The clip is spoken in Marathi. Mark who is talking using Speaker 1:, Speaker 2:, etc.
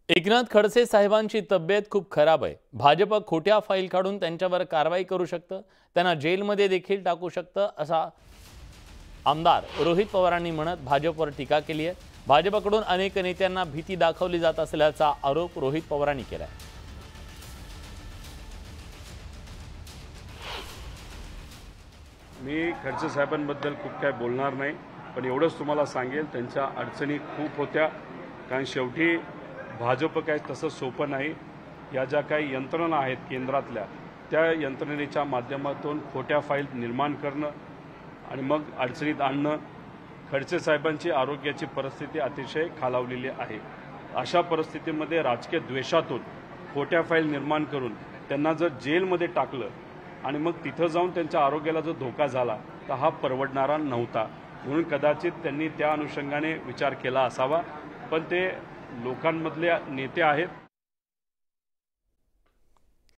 Speaker 1: एकनाथ खडसे साहेबांची तब्येत खूप खराब आहे। भाजप खोट्या फाईल काढून त्यांच्यावर कारवाई करू शकतं, त्यांना जेलमध्ये देखील टाकू शकतं, असा आमदार रोहित पवारांनी म्हणत भाजपवर टीका केली आहे। भाजपकडून अनेक नेत्यांना भीती दाखवली जात असल्याचा आरोप रोहित पवारांनी केला आहे।
Speaker 2: मी खडसे साहेबांबद्दल खूप काय बोलणार नाही, पण एवढंच तुम्हाला सांगेल त्यांच्या अडचणी खूप होत्या। कारण शेवटी भाजप काय तसं सोपं नाही। या ज्या काही यंत्रणा आहेत केंद्रातल्या, त्या यंत्रणेच्या माध्यमातून खोट्या फाईल निर्माण करणं आणि मग अडचणीत आणणं। खडसे साहेबांची आरोग्याची परिस्थिती अतिशय खालावलेली आहे। अशा परिस्थितीमध्ये राजकीय द्वेषातून खोट्या फाईल निर्माण करून त्यांना जर जेलमध्ये टाकलं आणि मग तिथं जाऊन त्यांच्या आरोग्याला जर धोका झाला तर हा परवडणारा नव्हता। म्हणून कदाचित त्यांनी त्या अनुषंगाने विचार केला असावा, पण ते लोकांमधले नेते आहेत।